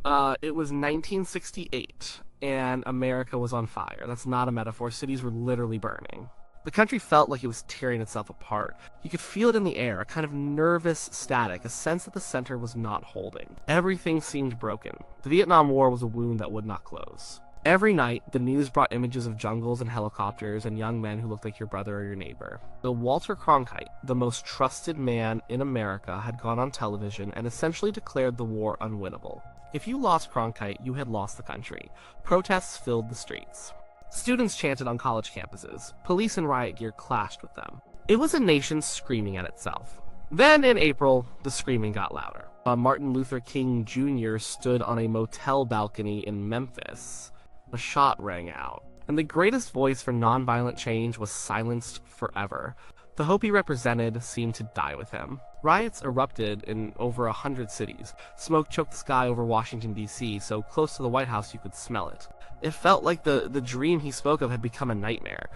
It was 1968, and America was on fire. That's not a metaphor. Cities were literally burning. The country felt like it was tearing itself apart. You could feel it in the air, a kind of nervous static, a sense that the center was not holding. Everything seemed broken. The Vietnam War was a wound that would not close. Every night, the news brought images of jungles and helicopters and young men who looked like your brother or your neighbor. But Walter Cronkite, the most trusted man in America, had gone on television and essentially declared the war unwinnable. If you lost Cronkite, you had lost the country. Protests filled the streets. Students chanted on college campuses. Police in riot gear clashed with them. It was a nation screaming at itself. Then, in April, the screaming got louder. Martin Luther King Jr. stood on a motel balcony in Memphis. A shot rang out, and the greatest voice for nonviolent change was silenced forever. The hope he represented seemed to die with him. Riots erupted in over 100 cities. Smoke choked the sky over Washington, D.C., so close to the White House you could smell it. It felt like the dream he spoke of had become a nightmare.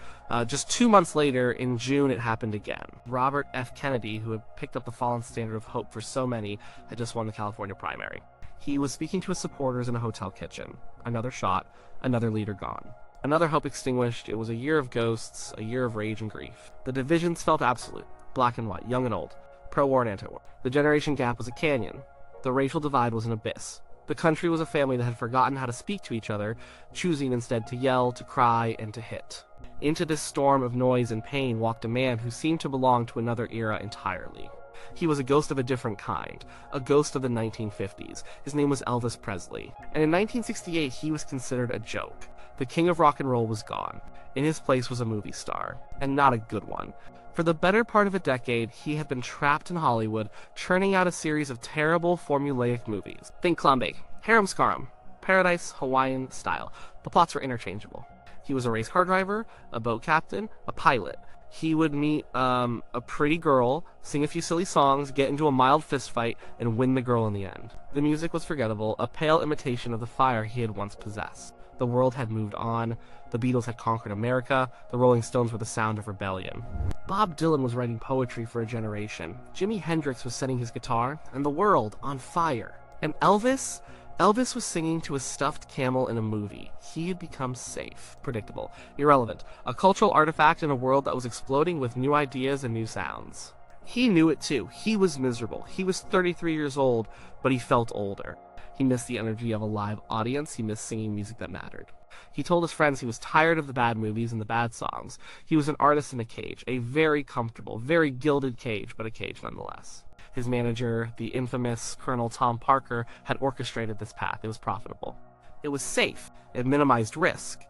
Just 2 months later, in June, it happened again. Robert F. Kennedy, who had picked up the fallen standard of hope for so many, had just won the California primary. He was speaking to his supporters in a hotel kitchen. Another shot, another leader gone. Another hope extinguished. It was a year of ghosts, a year of rage and grief. The divisions felt absolute, black and white, young and old, pro-war and anti-war. The generation gap was a canyon. The racial divide was an abyss. The country was a family that had forgotten how to speak to each other, choosing instead to yell, to cry, and to hit. Into this storm of noise and pain walked a man who seemed to belong to another era entirely. He was a ghost of a different kind, a ghost of the 1950s. His name was Elvis Presley, and in 1968 he was considered a joke. The king of rock and roll was gone. In his place was a movie star, and not a good one. For the better part of a decade, he had been trapped in Hollywood, churning out a series of terrible, formulaic movies. Think Klondike, Harem Scarum, Paradise, Hawaiian style. The plots were interchangeable. He was a race car driver, a boat captain, a pilot. He would meet a pretty girl, sing a few silly songs, get into a mild fistfight, and win the girl in the end. The music was forgettable, a pale imitation of the fire he had once possessed. The world had moved on. The Beatles had conquered America. The Rolling Stones were the sound of rebellion. Bob Dylan was writing poetry for a generation. Jimi Hendrix was setting his guitar, and the world on fire. And Elvis was singing to a stuffed camel in a movie. He had become safe, predictable, irrelevant, a cultural artifact in a world that was exploding with new ideas and new sounds. He knew it too. He was miserable. He was 33 years old, but he felt older. He missed the energy of a live audience. He missed singing music that mattered. He told his friends he was tired of the bad movies and the bad songs. He was an artist in a cage, a very comfortable, very gilded cage, but a cage nonetheless. His manager, the infamous Colonel Tom Parker, had orchestrated this path. It was profitable. It was safe. It minimized risk.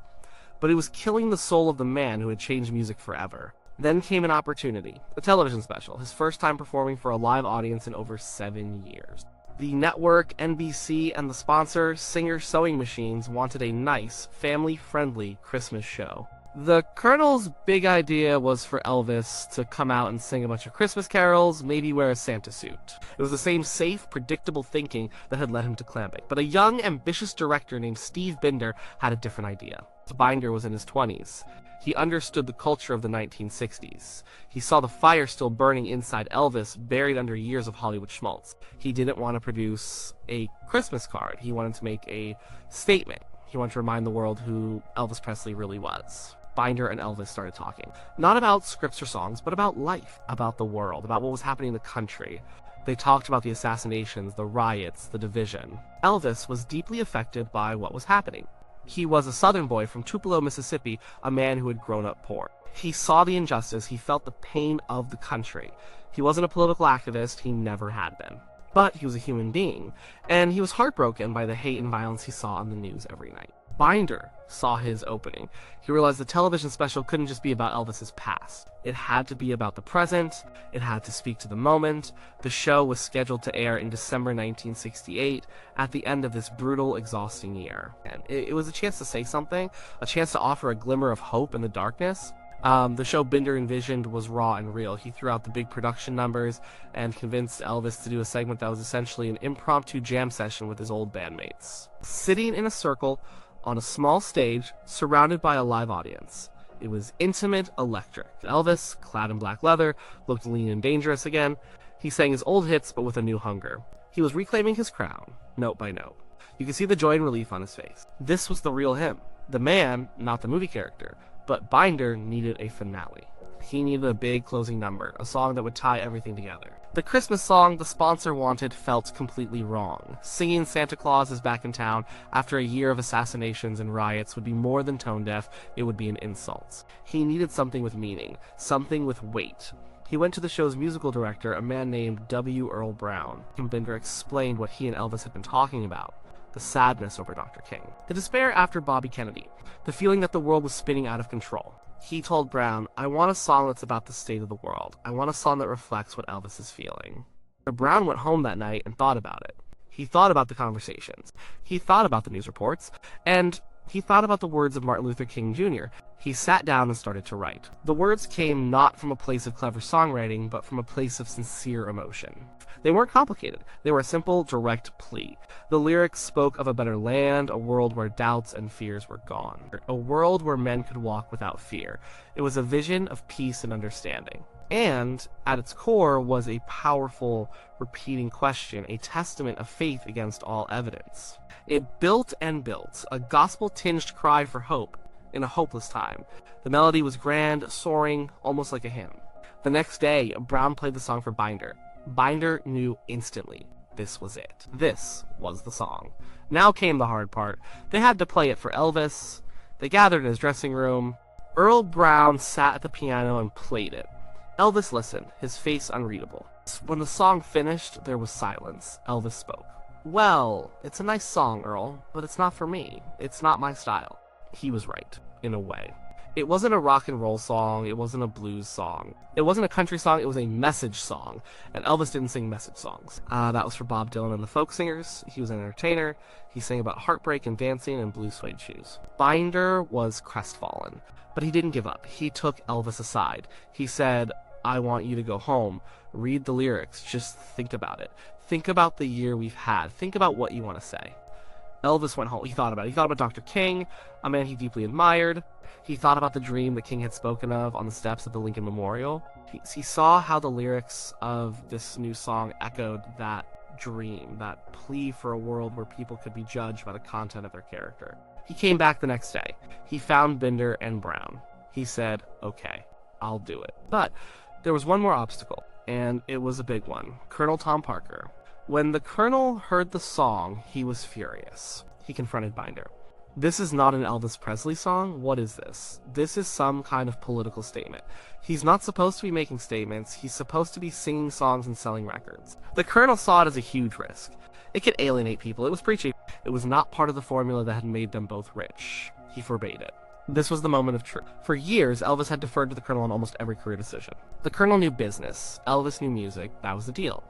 But it was killing the soul of the man who had changed music forever. Then came an opportunity, a television special, his first time performing for a live audience in over 7 years. The network, NBC, and the sponsor, Singer Sewing Machines, wanted a nice, family-friendly Christmas show. The Colonel's big idea was for Elvis to come out and sing a bunch of Christmas carols, maybe wear a Santa suit. It was the same safe, predictable thinking that had led him to Clambake. But a young, ambitious director named Steve Binder had a different idea. Binder was in his 20s. He understood the culture of the 1960s. He saw the fire still burning inside Elvis, buried under years of Hollywood schmaltz. He didn't want to produce a Christmas card. He wanted to make a statement. He wanted to remind the world who Elvis Presley really was. Binder and Elvis started talking. Not about scripts or songs, but about life, about the world, about what was happening in the country. They talked about the assassinations, the riots, the division. Elvis was deeply affected by what was happening. He was a Southern boy from Tupelo, Mississippi, a man who had grown up poor. He saw the injustice, he felt the pain of the country. He wasn't a political activist, he never had been. But he was a human being, and he was heartbroken by the hate and violence he saw on the news every night. Binder saw his opening. He realized the television special couldn't just be about Elvis's past. It had to be about the present. It had to speak to the moment. The show was scheduled to air in December 1968, at the end of this brutal, exhausting year. And it was a chance to say something, a chance to offer a glimmer of hope in the darkness. The show Binder envisioned was raw and real. He threw out the big production numbers and convinced Elvis to do a segment that was essentially an impromptu jam session with his old bandmates. Sitting in a circle on a small stage, surrounded by a live audience. It was intimate, electric. Elvis, clad in black leather, looked lean and dangerous again. He sang his old hits, but with a new hunger. He was reclaiming his crown, note by note. You could see the joy and relief on his face. This was the real him. The man, not the movie character. But Binder needed a finale. He needed a big closing number, a song that would tie everything together. The Christmas song the sponsor wanted felt completely wrong. Singing Santa Claus is back in town after a year of assassinations and riots would be more than tone-deaf, it would be an insult. He needed something with meaning, something with weight. He went to the show's musical director, a man named W. Earl Brown. Binder explained what he and Elvis had been talking about. The sadness over Dr. King. The despair after Bobby Kennedy. The feeling that the world was spinning out of control. He told Brown, I want a song that's about the state of the world. I want a song that reflects what Elvis is feeling. Brown went home that night and thought about it. He thought about the conversations. He thought about the news reports. And he thought about the words of Martin Luther King Jr. He sat down and started to write. The words came not from a place of clever songwriting, but from a place of sincere emotion. They weren't complicated. They were a simple, direct plea. The lyrics spoke of a better land, a world where doubts and fears were gone. A world where men could walk without fear. It was a vision of peace and understanding. And, at its core, was a powerful, repeating question, a testament of faith against all evidence. It built and built, a gospel-tinged cry for hope in a hopeless time. The melody was grand, soaring, almost like a hymn. The next day, Brown played the song for Binder. Binder knew instantly this was it. This was the song. Now came the hard part. They had to play it for Elvis. They gathered in his dressing room. Earl Brown sat at the piano and played it. Elvis listened, his face unreadable. When the song finished, there was silence. Elvis spoke. Well, it's a nice song, Earl, but it's not for me. It's not my style. He was right, in a way. It wasn't a rock and roll song, it wasn't a blues song. It wasn't a country song, it was a message song. And Elvis didn't sing message songs. That was for Bob Dylan and the folk singers. He was an entertainer. He sang about heartbreak and dancing and blue suede shoes. Binder was crestfallen, but he didn't give up. He took Elvis aside. He said, I want you to go home. Read the lyrics. Just think about it. Think about the year we've had. Think about what you want to say. Elvis went home. He thought about it. He thought about Dr. King, a man he deeply admired. He thought about the dream that King had spoken of on the steps of the Lincoln Memorial. He saw how the lyrics of this new song echoed that dream, that plea for a world where people could be judged by the content of their character. He came back the next day. He found Binder and Brown. He said, okay, I'll do it. But there was one more obstacle, and it was a big one. Colonel Tom Parker. When the Colonel heard the song, he was furious. He confronted Binder. This is not an Elvis Presley song. What is this? This is some kind of political statement. He's not supposed to be making statements. He's supposed to be singing songs and selling records. The Colonel saw it as a huge risk. It could alienate people. It was preachy. It was not part of the formula that had made them both rich. He forbade it. This was the moment of truth. For years, Elvis had deferred to the Colonel on almost every career decision. The Colonel knew business. Elvis knew music. That was the deal.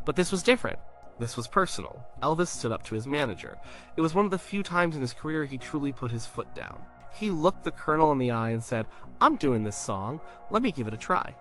But this was different. This was personal. Elvis stood up to his manager. It was one of the few times in his career he truly put his foot down. He looked the Colonel in the eye and said, I'm doing this song. Let me give it a try.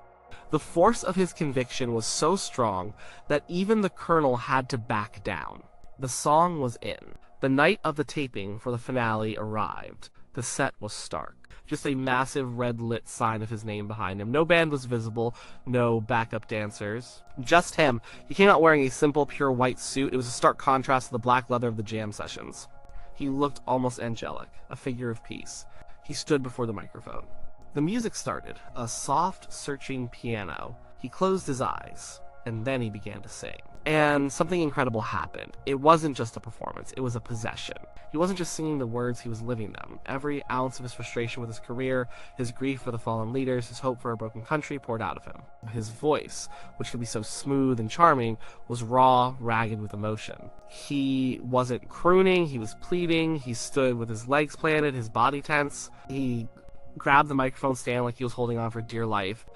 The force of his conviction was so strong that even the Colonel had to back down. The song was in. The night of the taping for the finale arrived. The set was stark. Just a massive red-lit sign of his name behind him. No band was visible, no backup dancers. Just him. He came out wearing a simple, pure white suit. It was a stark contrast to the black leather of the jam sessions. He looked almost angelic, a figure of peace. He stood before the microphone. The music started, a soft, searching piano. He closed his eyes, and then he began to sing. And something incredible happened. It wasn't just a performance, it was a possession. He wasn't just singing the words, he was living them. Every ounce of his frustration with his career, his grief for the fallen leaders, his hope for a broken country poured out of him. His voice, which could be so smooth and charming, was raw, ragged with emotion. He wasn't crooning, he was pleading. He stood with his legs planted, his body tense. He grabbed the microphone stand like he was holding on for dear life.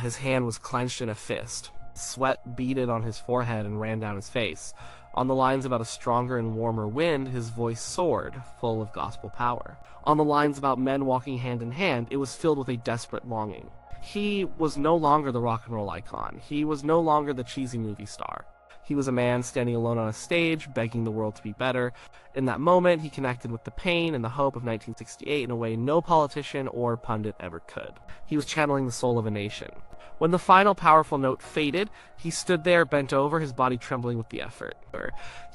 His hand was clenched in a fist. Sweat beaded on his forehead and ran down his face. On the lines about a stronger and warmer wind, his voice soared, full of gospel power. On the lines about men walking hand in hand, it was filled with a desperate longing. He was no longer the rock and roll icon. He was no longer the cheesy movie star. He was a man standing alone on a stage, begging the world to be better. In that moment, he connected with the pain and the hope of 1968 in a way no politician or pundit ever could. He was channeling the soul of a nation. When the final powerful note faded, he stood there bent over, his body trembling with the effort.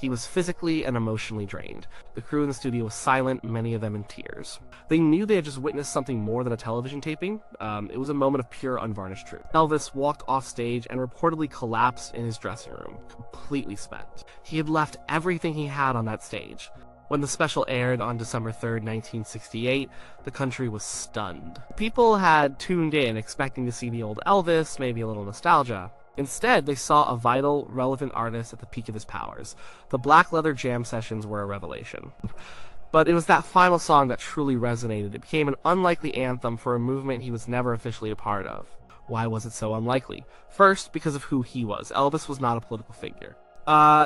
He was physically and emotionally drained. The crew in the studio was silent, many of them in tears. They knew they had just witnessed something more than a television taping. It was a moment of pure, unvarnished truth. Elvis walked off stage and reportedly collapsed in his dressing room, completely spent. He had left everything he had on that stage. When the special aired on December 3rd, 1968, the country was stunned. People had tuned in expecting to see the old Elvis, maybe a little nostalgia. Instead, they saw a vital, relevant artist at the peak of his powers. The Black Leather Jam sessions were a revelation. But it was that final song that truly resonated. It became an unlikely anthem for a movement he was never officially a part of. Why was it so unlikely? First, because of who he was. Elvis was not a political figure.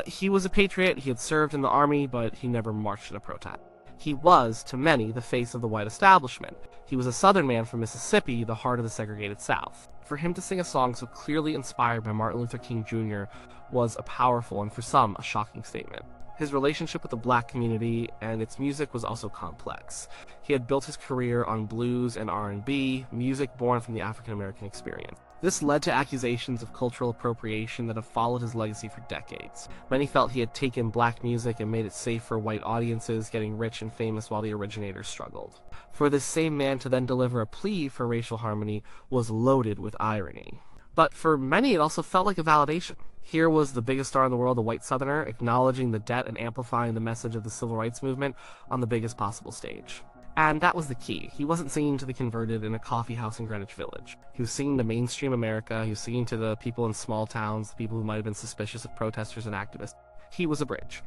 He was a patriot, he had served in the army, but he never marched in a protest. He was, to many, the face of the white establishment. He was a Southern man from Mississippi, the heart of the segregated South. For him to sing a song so clearly inspired by Martin Luther King Jr. was a powerful, and for some, a shocking statement. His relationship with the black community and its music was also complex. He had built his career on blues and R&B, music born from the African-American experience. This led to accusations of cultural appropriation that have followed his legacy for decades. Many felt he had taken black music and made it safe for white audiences, getting rich and famous while the originators struggled. For this same man to then deliver a plea for racial harmony was loaded with irony. But for many, it also felt like a validation. Here was the biggest star in the world, a white Southerner, acknowledging the debt and amplifying the message of the civil rights movement on the biggest possible stage. And that was the key. He wasn't singing to the converted in a coffee house in Greenwich Village. He was singing to mainstream America. He was singing to the people in small towns, the people who might have been suspicious of protesters and activists. He was a bridge.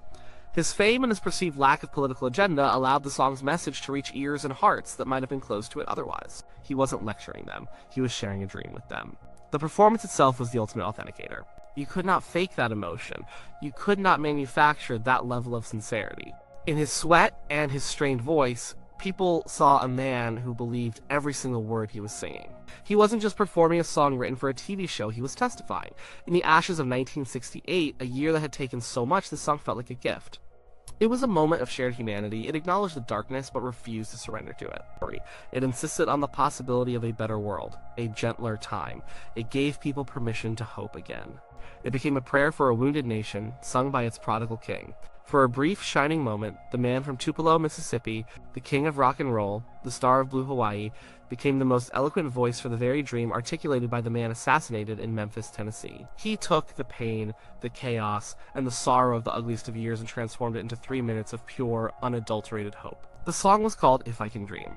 His fame and his perceived lack of political agenda allowed the song's message to reach ears and hearts that might have been closed to it otherwise. He wasn't lecturing them. He was sharing a dream with them. The performance itself was the ultimate authenticator. You could not fake that emotion. You could not manufacture that level of sincerity. In his sweat and his strained voice, people saw a man who believed every single word he was singing. He wasn't just performing a song written for a TV show, he was testifying. In the ashes of 1968, a year that had taken so much, this song felt like a gift. It was a moment of shared humanity. It acknowledged the darkness, but refused to surrender to it. It insisted on the possibility of a better world, a gentler time. It gave people permission to hope again. It became a prayer for a wounded nation, sung by its prodigal king. For a brief, shining moment, the man from Tupelo, Mississippi, the king of rock and roll, the star of Blue Hawaii, became the most eloquent voice for the very dream articulated by the man assassinated in Memphis, Tennessee. He took the pain, the chaos, and the sorrow of the ugliest of years and transformed it into 3 minutes of pure, unadulterated hope. The song was called If I Can Dream.